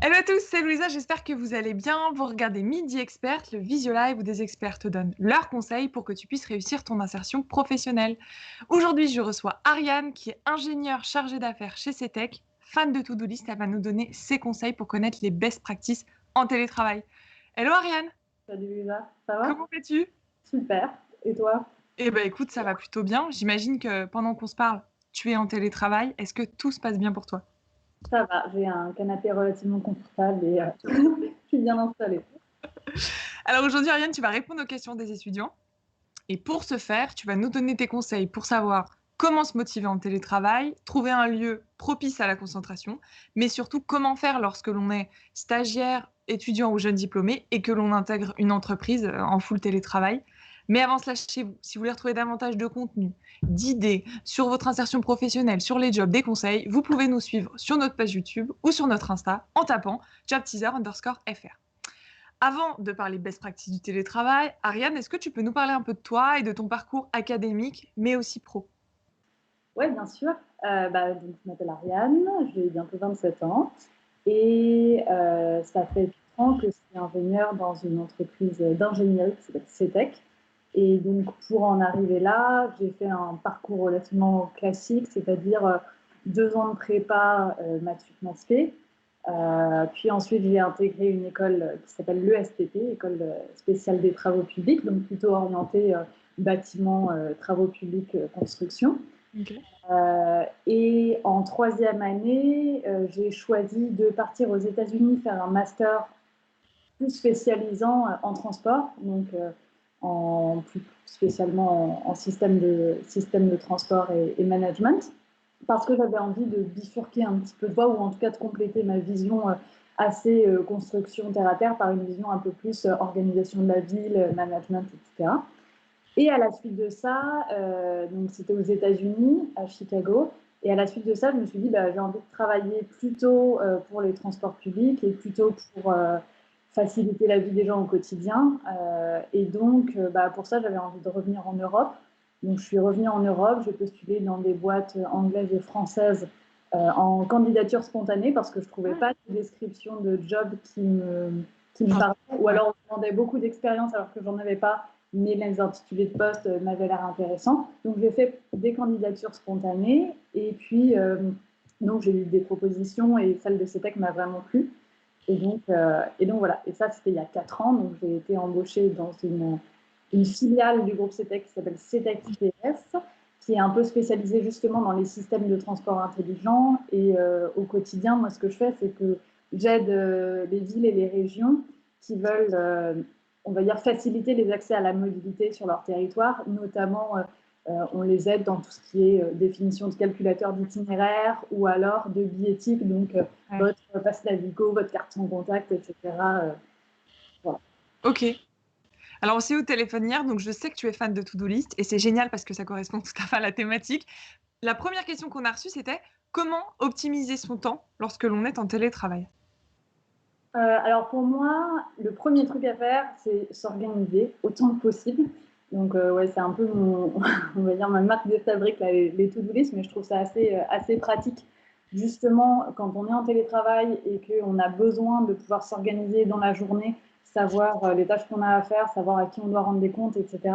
Hello à tous, c'est Louisa, j'espère que vous allez bien. Vous regardez Midi Expert, le visio live où des experts te donnent leurs conseils pour que tu puisses réussir ton insertion professionnelle. Aujourd'hui, je reçois Ariane qui est ingénieure chargée d'affaires chez CETEC, fan de To-Do List. Elle va nous donner ses conseils pour connaître les best practices en télétravail. Hello Ariane, Salut Lisa, ça va? comment vas-tu? Super. Et toi? Eh ben écoute, ça va plutôt bien. J'imagine que pendant qu'on se parle, tu es en télétravail. Est-ce que tout se passe bien pour toi? Ça va, j'ai un canapé relativement confortable et je suis bien installée. Alors aujourd'hui, Ariane, tu vas répondre aux questions des étudiants. Et pour ce faire, tu vas nous donner tes conseils pour savoir comment se motiver en télétravail, trouver un lieu propice à la concentration, mais surtout comment faire lorsque l'on est stagiaire, étudiant ou jeune diplômé et que l'on intègre une entreprise en full télétravail. Mais avant cela, chez vous, si vous voulez retrouver davantage de contenu, d'idées sur votre insertion professionnelle, sur les jobs, des conseils, vous pouvez nous suivre sur notre page YouTube ou sur notre Insta en tapant jobteaser_fr. Avant de parler best practice du télétravail, Ariane, est-ce que tu peux nous parler un peu de toi et de ton parcours académique, mais aussi pro? Oui, bien sûr. Donc, je m'appelle Ariane, j'ai bientôt 27 ans et ça fait 4 ans que je suis ingénieure dans une entreprise d'ingénierie qui s'appelle CETEC. Et donc, pour en arriver là, j'ai fait un parcours relativement classique, c'est-à-dire 2 ans de prépa maths sup maths spé. Puis ensuite, j'ai intégré une école qui s'appelle l'ESTP, École spéciale des travaux publics, donc plutôt orientée bâtiment, travaux publics, construction. Ok. Et en troisième année, j'ai choisi de partir aux États-Unis faire un master plus spécialisant en transport, donc plus spécialement en système de transport et management, parce que j'avais envie de bifurquer un petit peu de voie, ou en tout cas de compléter ma vision assez construction terre à terre par une vision un peu plus organisation de la ville, management, etc. Et à la suite de ça, donc c'était aux États-Unis, à Chicago. Et à la suite de ça, je me suis dit, j'ai envie de travailler plutôt pour les transports publics et plutôt pour faciliter la vie des gens au quotidien. Et donc, pour ça, j'avais envie de revenir en Europe. Donc, je suis revenue en Europe, j'ai postulé dans des boîtes anglaises et françaises en candidature spontanée parce que je ne trouvais Ouais. pas de description de job qui me Enfin, parlait. Ou ouais. alors, on demandait beaucoup d'expérience alors que j'en avais pas, mais les intitulés de poste m'avaient l'air intéressants. Donc, j'ai fait des candidatures spontanées et puis, donc, j'ai eu des propositions et celle de CETEC m'a vraiment plu. Et donc voilà. Et ça, c'était il y a 4 ans. Donc, j'ai été embauchée dans une filiale du groupe CETEC qui s'appelle CETEC IPS, qui est un peu spécialisée justement dans les systèmes de transport intelligents. Et au quotidien, moi, ce que je fais, c'est que j'aide les villes et les régions qui veulent, on va dire, faciliter les accès à la mobilité sur leur territoire, notamment on les aide dans tout ce qui est définition de calculateur d'itinéraire ou alors de billettique, donc Ouais. votre passe Navigo, votre carte sans contact, etc. Voilà. Ok. Alors on s'est eu au téléphone hier, donc je sais que tu es fan de To-Do List et c'est génial parce que ça correspond tout à fait à la thématique. La première question qu'on a reçue, c'était comment optimiser son temps lorsque l'on est en télétravail? Alors pour moi, le premier truc à faire, c'est s'organiser autant que possible. Donc ouais, c'est un peu on va dire ma marque de fabrique, là, les to-do list, mais je trouve ça assez pratique. Justement, quand on est en télétravail et qu'on a besoin de pouvoir s'organiser dans la journée, savoir les tâches qu'on a à faire, savoir à qui on doit rendre des comptes, etc.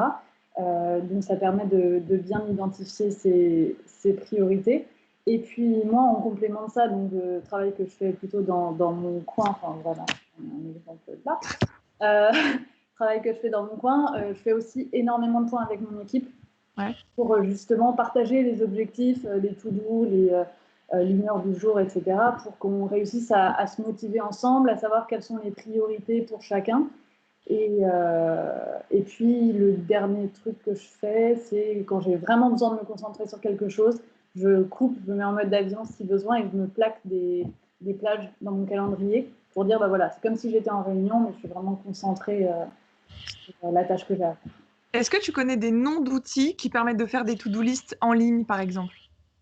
Donc ça permet de bien identifier ses priorités. Et puis moi, en complément de ça, donc le travail que je fais plutôt dans mon coin, enfin voilà, un exemple là, travail que je fais dans mon coin, je fais aussi énormément de points avec mon équipe Ouais. pour justement partager les objectifs, les to-do, l'humeur du jour, etc., pour qu'on réussisse à se motiver ensemble, à savoir quelles sont les priorités pour chacun. Et puis le dernier truc que je fais, c'est quand j'ai vraiment besoin de me concentrer sur quelque chose, je coupe, je me mets en mode d'avion si besoin et je me plaque des plages dans mon calendrier pour dire voilà, c'est comme si j'étais en réunion, mais je suis vraiment concentrée sur la tâche que j'ai à faire. Est-ce que tu connais des noms d'outils qui permettent de faire des to-do list en ligne, par exemple?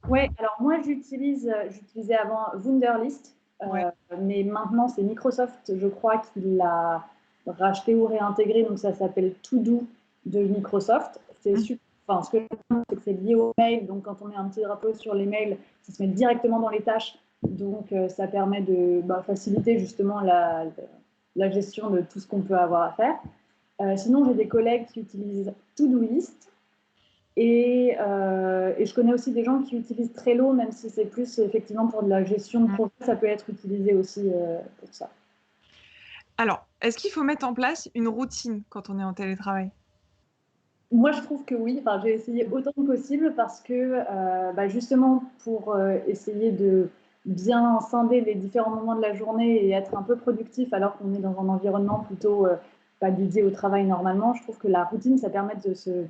Oui, alors moi j'utilisais avant Wunderlist, Ouais. mais maintenant c'est Microsoft, je crois, qui l'a racheté ou réintégré, donc ça s'appelle To-Do de Microsoft. C'est Mm. super, enfin, ce que j'aime, c'est que c'est lié au mail, donc quand on met un petit drapeau sur les mails, ça se met directement dans les tâches Donc, ça permet de faciliter justement la gestion de tout ce qu'on peut avoir à faire. Sinon, j'ai des collègues qui utilisent Todoist. Et je connais aussi des gens qui utilisent Trello, même si c'est plus effectivement pour de la gestion de projet, ça peut être utilisé aussi pour ça. Alors, est-ce qu'il faut mettre en place une routine quand on est en télétravail? Moi, je trouve que oui. Enfin, j'ai essayé autant que possible parce que justement pour essayer de bien scinder les différents moments de la journée et être un peu productif alors qu'on est dans un environnement plutôt pas dédié au travail normalement, je trouve que la routine, ça permet de se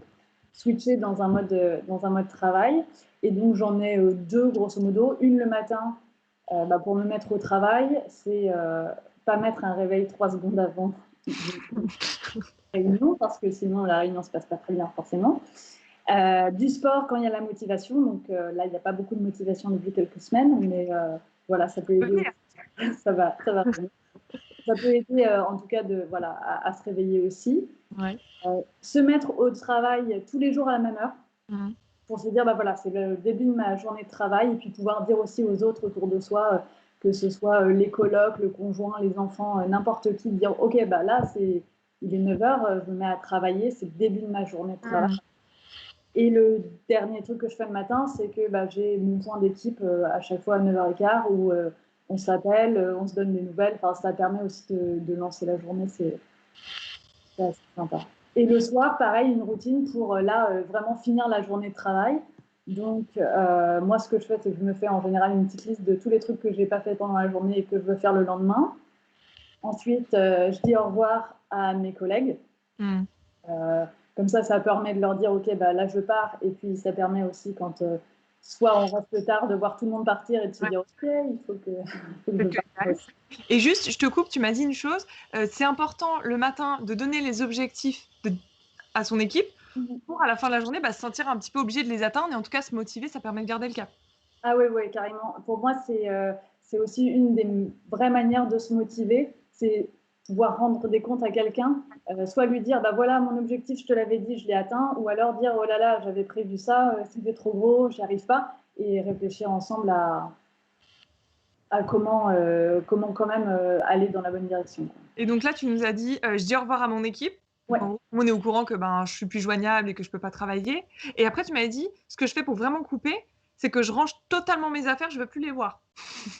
switcher dans un mode travail. Et donc, j'en ai deux, grosso modo. Une le matin, pour me mettre au travail, c'est pas mettre un réveil 3 secondes avant la réunion, parce que sinon, la réunion se passe pas très bien, forcément. Du sport quand il y a la motivation. Donc là, il n'y a pas beaucoup de motivation depuis quelques semaines, mais voilà, ça peut aider. Ça va venir. Ça peut aider en tout cas à se réveiller aussi. Ouais. Se mettre au travail tous les jours à la même heure pour se dire, c'est le début de ma journée de travail, et puis pouvoir dire aussi aux autres autour de soi, que ce soit les colocs, le conjoint, les enfants, n'importe qui, de dire, OK, là, il est 9h, je me mets à travailler, c'est le début de ma journée de travail. Et le dernier truc que je fais le matin, c'est que j'ai mon point d'équipe à chaque fois à 9h15 où on s'appelle, on se donne des nouvelles. Enfin, ça permet aussi de lancer la journée, c'est assez sympa. Et le soir, pareil, une routine pour vraiment finir la journée de travail. Donc, moi, ce que je fais, c'est que je me fais en général une petite liste de tous les trucs que je n'ai pas fait pendant la journée et que je veux faire le lendemain. Ensuite, je dis au revoir à mes collègues. Comme ça permet de leur dire, OK, là, je pars. Et puis, ça permet aussi quand soit on reste tard, de voir tout le monde partir et de se dire, OK, il faut que je parte aussi. Et juste, je te coupe, tu m'as dit une chose, c'est important le matin de donner les objectifs à son équipe pour, à la fin de la journée, se sentir un petit peu obligé de les atteindre et en tout cas se motiver, ça permet de garder le cap. Ah oui, carrément. Pour moi, c'est aussi une des vraies manières de se motiver, c'est pouvoir rendre des comptes à quelqu'un, soit lui dire, voilà, mon objectif, je te l'avais dit, je l'ai atteint, ou alors dire, oh là là, j'avais prévu ça, c'était trop gros, j'y arrive pas, et réfléchir ensemble à comment quand même aller dans la bonne direction. Et donc là, tu nous as dit, je dis au revoir à mon équipe. Ouais. On est au courant que je suis plus joignable et que je peux pas travailler. Et après, tu m'avais dit, ce que je fais pour vraiment couper, c'est que je range totalement mes affaires, je veux plus les voir.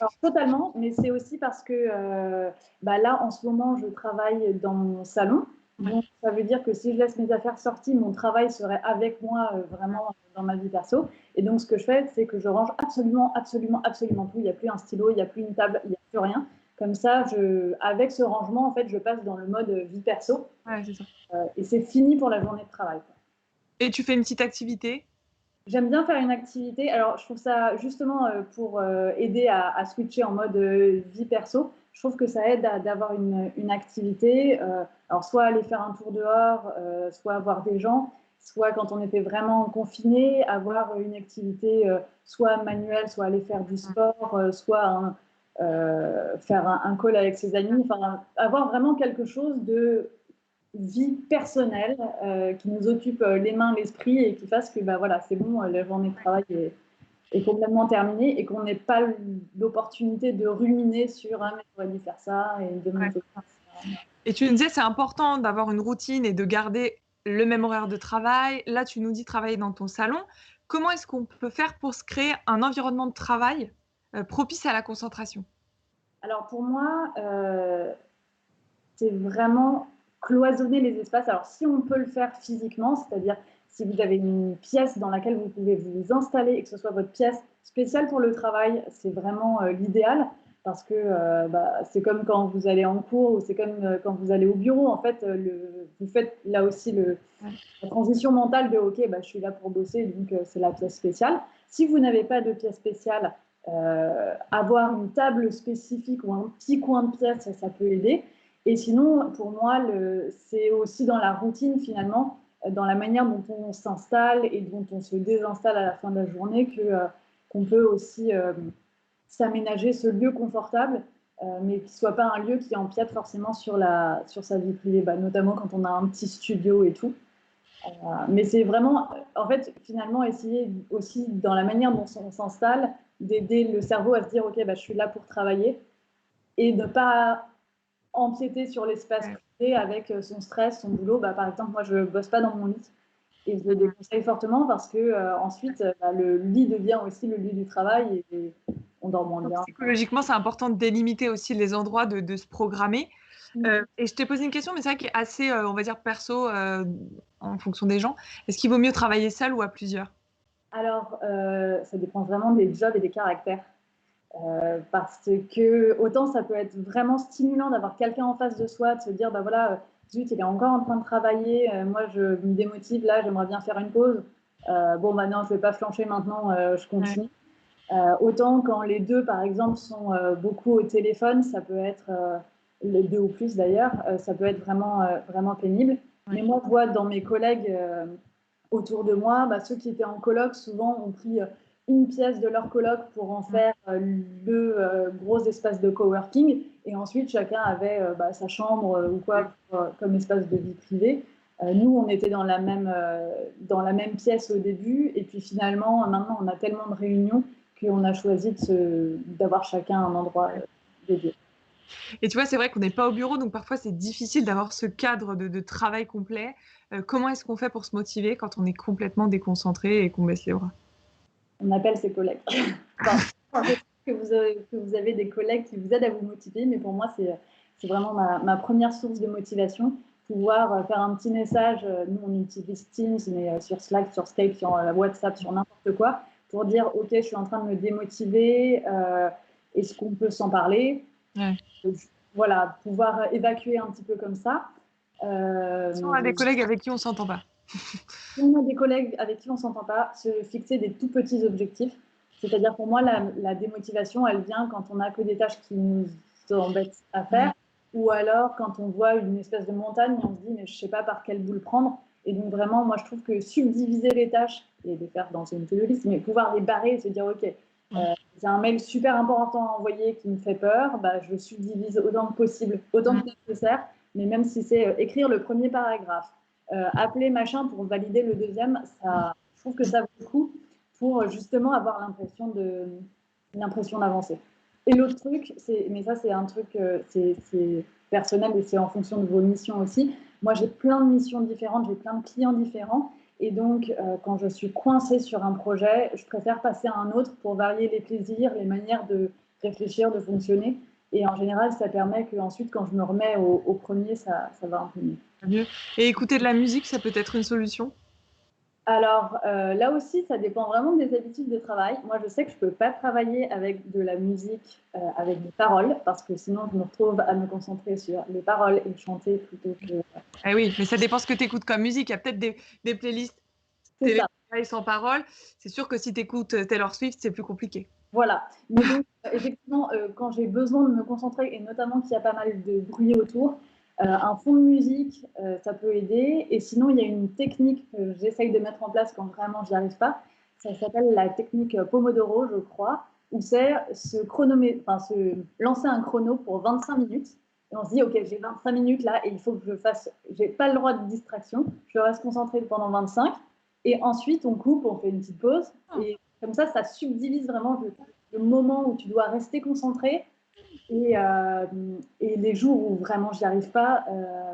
Alors, totalement, mais c'est aussi parce que là, en ce moment, je travaille dans mon salon. Donc, ça veut dire que si je laisse mes affaires sorties, mon travail serait avec moi vraiment dans ma vie perso. Et donc, ce que je fais, c'est que je range absolument, absolument, absolument tout. Il n'y a plus un stylo, il n'y a plus une table, il n'y a plus rien. Comme ça, avec ce rangement, en fait, je passe dans le mode vie perso. Ouais, c'est ça. Et c'est fini pour la journée de travail. Et tu fais une petite activité? J'aime bien faire une activité. Alors, je trouve ça justement pour aider à switcher en mode vie perso. Je trouve que ça aide d'avoir une activité. Alors, soit aller faire un tour dehors, soit voir des gens, soit quand on était vraiment confiné, avoir une activité soit manuelle, soit aller faire du sport, soit faire un call avec ses amis. Enfin, avoir vraiment quelque chose de vie personnelle qui nous occupe les mains, l'esprit et qui fasse que c'est bon, la journée de travail est complètement terminée et qu'on n'ait pas l'opportunité de ruminer sur mais j'aurais dû faire ça et demain il faut faire ça. Et tu nous disais c'est important d'avoir une routine et de garder le même horaire de travail. Là, tu nous dis travailler dans ton salon. Comment est-ce qu'on peut faire pour se créer un environnement de travail propice à la concentration? Alors pour moi, c'est vraiment cloisonner les espaces. Alors si on peut le faire physiquement, c'est-à-dire si vous avez une pièce dans laquelle vous pouvez vous installer et que ce soit votre pièce spéciale pour le travail, c'est vraiment l'idéal parce que c'est comme quand vous allez en cours ou c'est comme quand vous allez au bureau. En fait, vous faites là aussi la transition mentale de OK, je suis là pour bosser, donc c'est la pièce spéciale. Si vous n'avez pas de pièce spéciale, avoir une table spécifique ou un petit coin de pièce, ça peut aider. Et sinon, pour moi, c'est aussi dans la routine finalement, dans la manière dont on s'installe et dont on se désinstalle à la fin de la journée qu'on peut aussi s'aménager ce lieu confortable, mais qui ne soit pas un lieu qui empiète forcément sur sa vie privée, notamment quand on a un petit studio et tout. Mais c'est vraiment, en fait, finalement, essayer aussi dans la manière dont on s'installe, d'aider le cerveau à se dire, OK, bah, je suis là pour travailler et ne pas empiéter sur l'espace privé avec son stress, son boulot. Bah, par exemple, moi, je ne bosse pas dans mon lit et je le déconseille fortement parce que ensuite, bah, le lit devient aussi le lieu du travail et on dort moins Donc, bien. psychologiquement, c'est important de délimiter aussi les endroits, de se programmer. Et je t'ai posé une question, mais c'est vrai qu'elle est assez, on va dire, perso en fonction des gens. Est-ce qu'il vaut mieux travailler seul ou à plusieurs? Alors, ça dépend vraiment des jobs et des caractères. Parce que autant ça peut être vraiment stimulant d'avoir quelqu'un en face de soi, de se dire, bah voilà, zut, il est encore en train de travailler, moi je me démotive, là j'aimerais bien faire une pause. Bon, bah non, je vais pas flancher maintenant, je continue. Autant quand les deux, par exemple, sont beaucoup au téléphone, ça peut être, les deux ou plus d'ailleurs, ça peut être vraiment pénible. Mais moi, je vois dans mes collègues autour de moi, bah, ceux qui étaient en coloc, souvent ont pris une pièce de leur coloc pour en faire le gros espace de coworking. Et ensuite, chacun avait bah, sa chambre ou quoi comme espace de vie privée. Nous, on était dans la même pièce au début. Et puis finalement, maintenant, on a tellement de réunions qu'on a choisi d'avoir chacun un endroit dédié. Et tu vois, c'est vrai qu'on n'est pas au bureau, donc parfois c'est difficile d'avoir ce cadre de travail complet. Comment est-ce qu'on fait pour se motiver quand on est complètement déconcentré et qu'on baisse les bras? On appelle ses collègues. Enfin, que vous avez des collègues qui vous aident à vous motiver, mais pour moi, c'est vraiment ma première source de motivation. Pouvoir faire un petit message, nous on utilise Teams, mais sur Slack, sur Skype, sur WhatsApp, sur n'importe quoi, pour dire ok, je suis en train de me démotiver, est-ce qu'on peut s'en parler? Ouais. Voilà, pouvoir évacuer un petit peu comme ça. Si on a des collègues avec qui on s'entend pas. Si on a des collègues avec qui on ne s'entend pas, se fixer des tout petits objectifs. C'est-à-dire pour moi, la démotivation, elle vient quand on n'a que des tâches qui nous embêtent à faire, ou alors quand on voit une espèce de montagne et on se dit mais je ne sais pas par quelle boule prendre. Et donc vraiment, moi je trouve que subdiviser les tâches et les faire dans une to-do list, mais pouvoir les barrer et se dire ok, c'est un mail super important à envoyer qui me fait peur, bah, je subdivise autant que possible, autant que nécessaire, mais même si c'est écrire le premier paragraphe, appeler machin pour valider le deuxième, je trouve que ça vaut le coup pour justement avoir l'impression d'avancer. Et l'autre truc, mais ça c'est un truc, c'est personnel et c'est en fonction de vos missions aussi. Moi j'ai plein de missions différentes, j'ai plein de clients différents. Et donc, quand je suis coincée sur un projet, je préfère passer à un autre pour varier les plaisirs, les manières de réfléchir, de fonctionner. Et en général, ça permet qu'ensuite, quand je me remets au premier, ça va un peu mieux. Mieux. Et écouter de la musique, ça peut être une solution? Alors là aussi, ça dépend vraiment des habitudes de travail. Moi, je sais que je ne peux pas travailler avec de la musique, avec des paroles, parce que sinon, je me retrouve à me concentrer sur les paroles et chanter plutôt que... Eh oui, mais ça dépend ce que tu écoutes comme musique. Il y a peut-être des playlists C'est ça. sans paroles. C'est sûr que si tu écoutes Taylor Swift, c'est plus compliqué. Voilà. Mais donc, effectivement, quand j'ai besoin de me concentrer, et notamment qu'il y a pas mal de bruit autour, un fond de musique, ça peut aider. Et sinon, il y a une technique que j'essaye de mettre en place quand vraiment je n'y arrive pas. Ça s'appelle la technique Pomodoro, je crois, où c'est se lancer un chrono pour 25 minutes. Et on se dit, OK, j'ai 25 minutes là et il faut que je fasse, j'ai pas le droit de distraction, je reste concentrée pendant 25. Et ensuite, on coupe, on fait une petite pause. Et comme ça subdivise vraiment le moment où tu dois rester concentré. Et les jours où vraiment j'y arrive pas,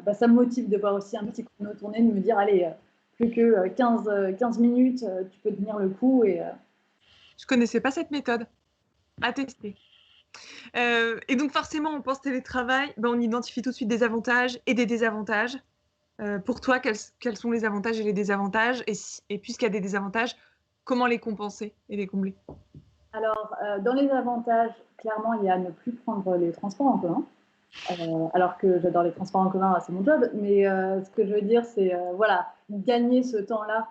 bah, ça me motive de voir aussi un petit chrono tourner, de me dire, allez, plus que 15 minutes, tu peux tenir le coup. Je connaissais pas cette méthode. À tester. Et donc forcément, on pense télétravail, ben, on identifie tout de suite des avantages et des désavantages. Pour toi, quels sont les avantages et les désavantages? Et puisqu'il y a des désavantages, comment les compenser et les combler? Alors, dans les avantages, clairement, il y a ne plus prendre les transports en commun. Alors que j'adore les transports en commun, c'est mon job. Mais ce que je veux dire, c'est voilà, gagner ce temps-là,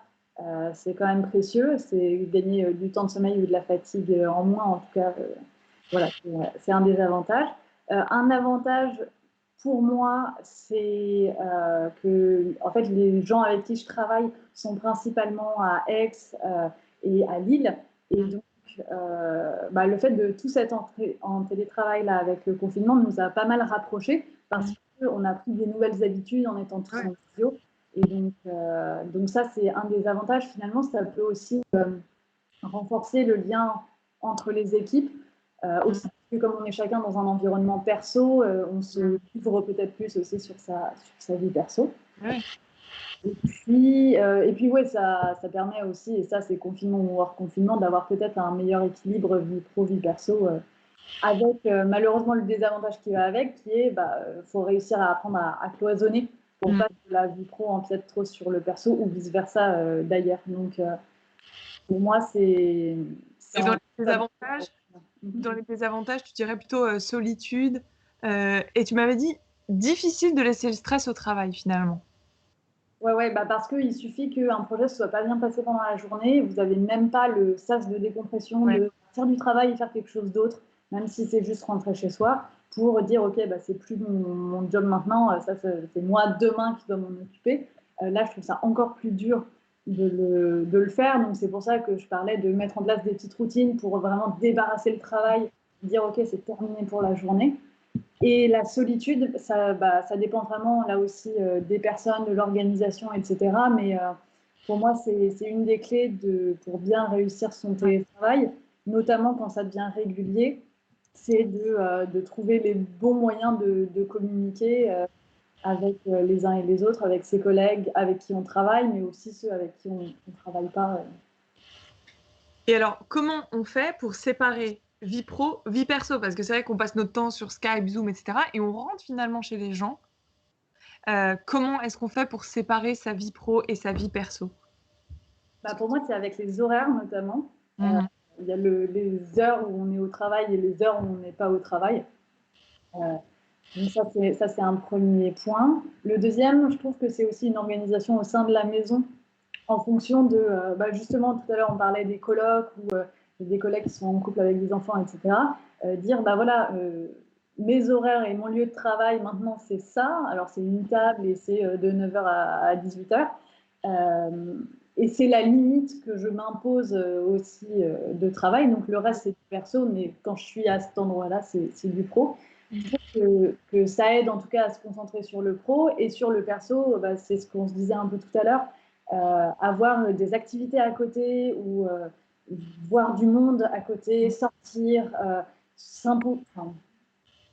c'est quand même précieux. C'est gagner du temps de sommeil ou de la fatigue en moins, en tout cas. Voilà, c'est un des avantages. Un avantage pour moi, c'est que en fait, les gens avec qui je travaille sont principalement à Aix et à Lille. Et donc, bah, le fait de tous être en télétravail là, avec le confinement nous a pas mal rapprochés parce qu'on a pris des nouvelles habitudes en étant tous en visio. Et donc ça, c'est un des avantages. Finalement, ça peut aussi renforcer le lien entre les équipes. Aussi, parce que comme on est chacun dans un environnement perso, on se couvre peut-être plus aussi sur sa vie perso. Ouais. Et puis ouais, ça permet aussi, et ça c'est confinement ou hors confinement, d'avoir peut-être un meilleur équilibre vie pro, vie perso, avec malheureusement le désavantage qui va avec, qui est faut réussir à apprendre à cloisonner pour pas que la vie pro empiète trop sur le perso ou vice-versa d'ailleurs. Donc pour moi, c'est Dans les désavantages, tu dirais plutôt solitude. Et tu m'avais dit difficile de laisser le stress au travail finalement. Ouais, parce qu'il suffit qu'un projet ne soit pas bien passé pendant la journée, vous n'avez même pas le sas de décompression de partir du travail et faire quelque chose d'autre, même si c'est juste rentrer chez soi, pour dire ok, c'est plus mon job maintenant, ça c'est moi demain qui dois m'en occuper. Là, je trouve ça encore plus dur de le faire, donc c'est pour ça que je parlais de mettre en place des petites routines pour vraiment débarrasser le travail, dire ok, c'est terminé pour la journée. Et la solitude, ça dépend vraiment là aussi des personnes, de l'organisation, etc. Mais pour moi, c'est une des clés pour bien réussir son télétravail, notamment quand ça devient régulier, c'est de trouver les bons moyens de communiquer avec les uns et les autres, avec ses collègues avec qui on travaille, mais aussi ceux avec qui on ne travaille pas. Et alors, comment on fait pour séparer vie pro, vie perso? Parce que c'est vrai qu'on passe notre temps sur Skype, Zoom, etc. Et on rentre finalement chez les gens. Comment est-ce qu'on fait pour séparer sa vie pro et sa vie perso? Pour moi, c'est avec les horaires notamment. Il y a les heures où on est au travail et les heures où on n'est pas au travail. Donc ça, c'est un premier point. Le deuxième, je trouve que c'est aussi une organisation au sein de la maison en fonction de, justement, tout à l'heure, on parlait des colocs ou des collègues qui sont en couple avec des enfants, etc. Dire, mes horaires et mon lieu de travail, maintenant, c'est ça. Alors, c'est une table et c'est de 9h à 18h. Et c'est la limite que je m'impose aussi de travail. Donc, le reste, c'est du perso, mais quand je suis à cet endroit-là, c'est du pro. Je trouve que ça aide en tout cas à se concentrer sur le pro. Et sur le perso, c'est ce qu'on se disait un peu tout à l'heure, avoir des activités à côté ou voir du monde à côté, sortir,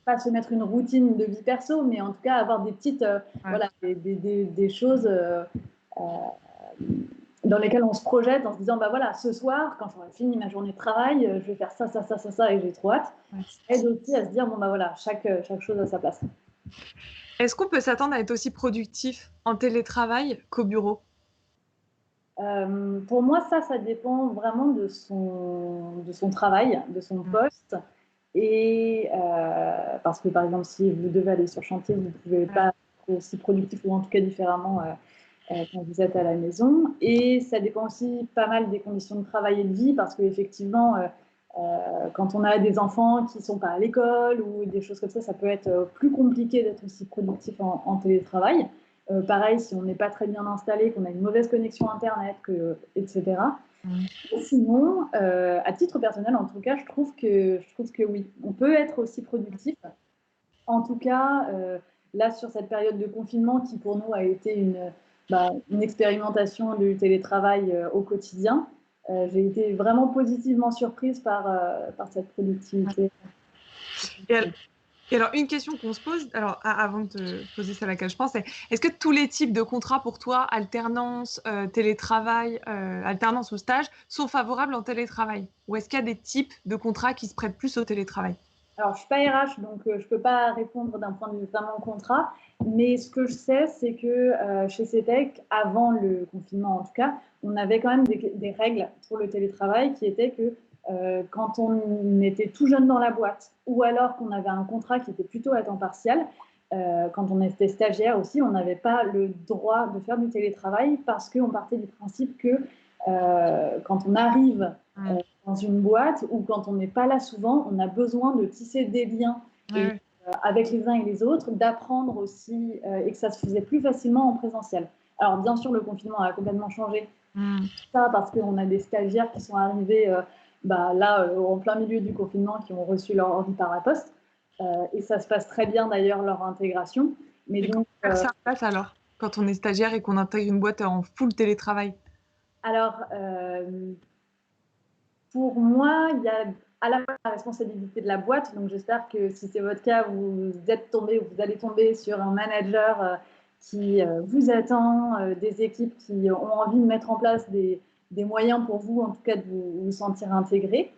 pas se mettre une routine de vie perso, mais en tout cas avoir des petites, des choses dans lesquelles on se projette en se disant, ce soir, quand j'aurai fini ma journée de travail, je vais faire ça, et j'ai trop hâte. Ça aide aussi à se dire, chaque chose a sa place. Est-ce qu'on peut s'attendre à être aussi productif en télétravail qu'au bureau? Pour moi, ça dépend vraiment de son travail, de son poste. Et parce que, par exemple, si vous devez aller sur chantier, vous ne pouvez pas être aussi productif, ou en tout cas différemment quand vous êtes à la maison. Et ça dépend aussi pas mal des conditions de travail et de vie, parce qu'effectivement, quand on a des enfants qui ne sont pas à l'école ou des choses comme ça peut être plus compliqué d'être aussi productif en télétravail. Pareil, si on n'est pas très bien installé, qu'on a une mauvaise connexion Internet, etc. Sinon, à titre personnel, en tout cas, je trouve que oui, on peut être aussi productif. En tout cas, là, sur cette période de confinement qui, pour nous, a été une expérimentation du télétravail au quotidien, j'ai été vraiment positivement surprise par cette productivité. Et alors, une question qu'on se pose, avant de te poser celle à laquelle je pense, c'est est-ce que tous les types de contrats pour toi, alternance, télétravail, alternance ou stage, sont favorables en télétravail? Ou est-ce qu'il y a des types de contrats qui se prêtent plus au télétravail? Alors, je ne suis pas RH, donc je ne peux pas répondre d'un point de vue vraiment contrat. Mais ce que je sais, c'est que chez CETEC, avant le confinement en tout cas, on avait quand même des règles pour le télétravail qui étaient que quand on était tout jeune dans la boîte ou alors qu'on avait un contrat qui était plutôt à temps partiel, quand on était stagiaire aussi, on n'avait pas le droit de faire du télétravail parce qu'on partait du principe que quand on arrive dans une boîte ou quand on n'est pas là souvent, on a besoin de tisser des liens avec les uns et les autres, d'apprendre aussi et que ça se faisait plus facilement en présentiel. Alors bien sûr, le confinement a complètement changé ça parce qu'on a des stagiaires qui sont arrivés en plein milieu du confinement, qui ont reçu leur ordi par la poste. Et ça se passe très bien d'ailleurs, leur intégration. Mais et donc, comment ça se passe alors, quand on est stagiaire et qu'on intègre une boîte en full télétravail? Alors, pour moi, il y a à la fois la responsabilité de la boîte. Donc, j'espère que si c'est votre cas, vous allez tomber sur un manager qui vous attend, des équipes qui ont envie de mettre en place des moyens pour vous, en tout cas, de vous sentir intégré.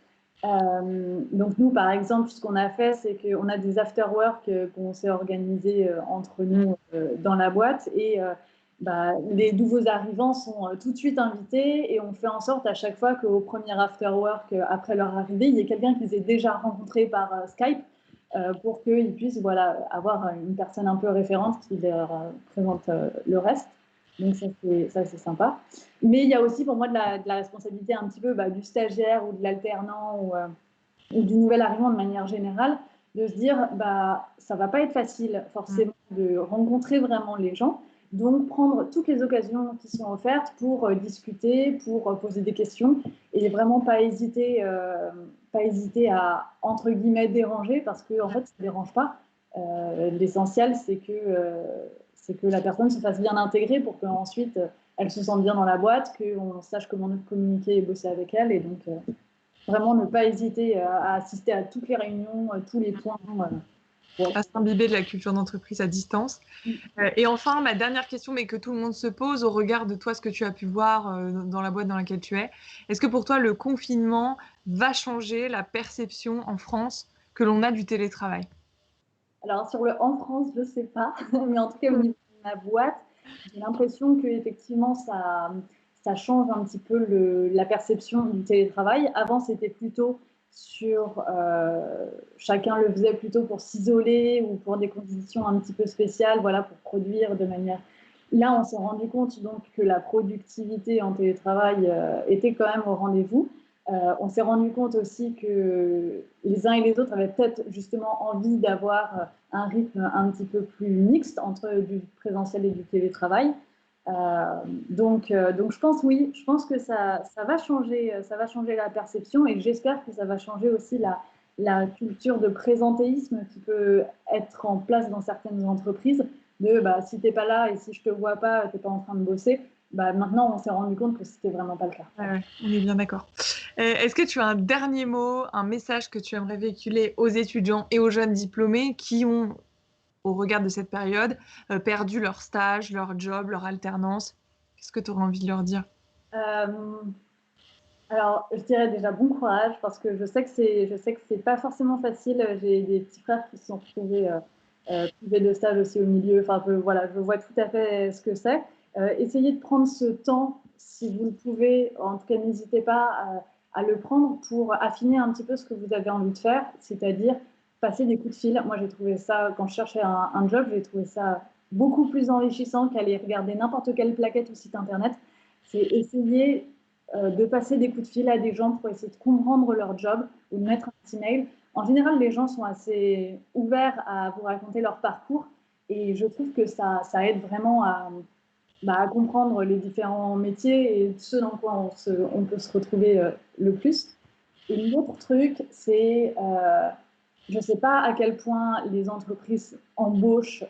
Donc, nous, par exemple, ce qu'on a fait, c'est qu'on a des after-work qu'on s'est organisés entre nous dans la boîte. Et les nouveaux arrivants sont tout de suite invités et on fait en sorte à chaque fois qu'au premier after-work, après leur arrivée, il y ait quelqu'un qu'ils aient déjà rencontré par Skype pour qu'ils puissent avoir une personne un peu référente qui leur présente le reste. Donc ça, c'est sympa. Mais il y a aussi pour moi de la responsabilité un petit peu du stagiaire ou de l'alternant ou du nouvel arrivant de manière générale, de se dire ça va pas être facile forcément de rencontrer vraiment les gens. Donc, prendre toutes les occasions qui sont offertes pour discuter, pour poser des questions et vraiment pas hésiter à, entre guillemets, déranger parce que, en fait, ça ne dérange pas. L'essentiel, c'est que la personne se fasse bien intégrer pour qu'ensuite, elle se sente bien dans la boîte, qu'on sache comment communiquer et bosser avec elle. Et donc, vraiment ne pas hésiter à assister à toutes les réunions, tous les points. À s'imbiber de la culture d'entreprise à distance. Et enfin, ma dernière question, mais que tout le monde se pose au regard de toi, ce que tu as pu voir dans la boîte dans laquelle tu es. Est-ce que pour toi, le confinement va changer la perception en France que l'on a du télétravail? Alors, en France, je ne sais pas, mais en tout cas, au niveau de ma boîte, j'ai l'impression qu'effectivement, ça change un petit peu la perception du télétravail. Avant, c'était plutôt chacun le faisait plutôt pour s'isoler ou pour des conditions un petit peu spéciales, pour produire de manière. Là, on s'est rendu compte donc que la productivité en télétravail était quand même au rendez-vous. On s'est rendu compte aussi que les uns et les autres avaient peut-être justement envie d'avoir un rythme un petit peu plus mixte entre du présentiel et du télétravail. Donc je pense que ça va changer la perception et j'espère que ça va changer aussi la culture de présentéisme qui peut être en place dans certaines entreprises de si t'es pas là et si je te vois pas, t'es pas en train de bosser. Maintenant, on s'est rendu compte que c'était vraiment pas le cas. Ouais, on est bien d'accord. Est-ce que tu as un dernier mot, un message que tu aimerais véhiculer aux étudiants et aux jeunes diplômés qui ont, au regard de cette période, perdu leur stage, leur job, leur alternance? Qu'est-ce que tu aurais envie de leur dire? Alors, je dirais déjà bon courage parce que je sais que c'est pas forcément facile. J'ai des petits frères qui se sont retrouvés privés de stage aussi au milieu. Enfin, je vois tout à fait ce que c'est. Essayez de prendre ce temps si vous le pouvez. En tout cas, n'hésitez pas à le prendre pour affiner un petit peu ce que vous avez envie de faire, c'est-à-dire passer des coups de fil. Moi, j'ai trouvé ça, quand je cherchais un job, j'ai trouvé ça beaucoup plus enrichissant qu'aller regarder n'importe quelle plaquette ou site internet. C'est essayer de passer des coups de fil à des gens pour essayer de comprendre leur job ou de mettre un petit mail. En général, les gens sont assez ouverts à vous raconter leur parcours et je trouve que ça aide vraiment à comprendre les différents métiers et ceux dans quoi on peut se retrouver le plus. Et l'autre truc, c'est, je ne sais pas à quel point les entreprises embauchent,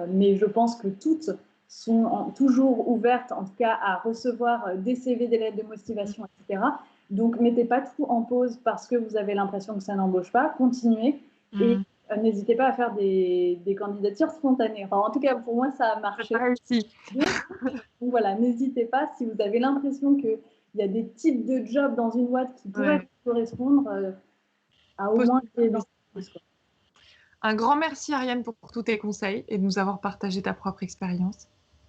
mais je pense que toutes sont toujours ouvertes, en tout cas, à recevoir des CV, des lettres de motivation, etc. Donc, mettez pas tout en pause parce que vous avez l'impression que ça n'embauche pas. Continuez et n'hésitez pas à faire des candidatures spontanées. Enfin, en tout cas, pour moi, ça a marché. Donc, voilà, n'hésitez pas si vous avez l'impression qu'il y a des types de jobs dans une boîte qui pourraient correspondre à au moins des Un grand merci Ariane pour tous tes conseils et de nous avoir partagé ta propre expérience.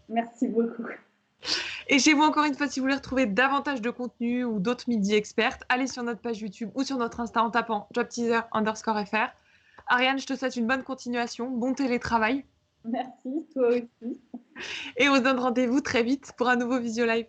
Merci beaucoup. Et chez vous, encore une fois, si vous voulez retrouver davantage de contenu ou d'autres Midi Expertes, allez sur notre page YouTube ou sur notre Insta en tapant jobteaser_fr. Ariane, je te souhaite une bonne continuation, bon télétravail. Merci, toi aussi. Et on se donne rendez-vous très vite pour un nouveau Visio Live.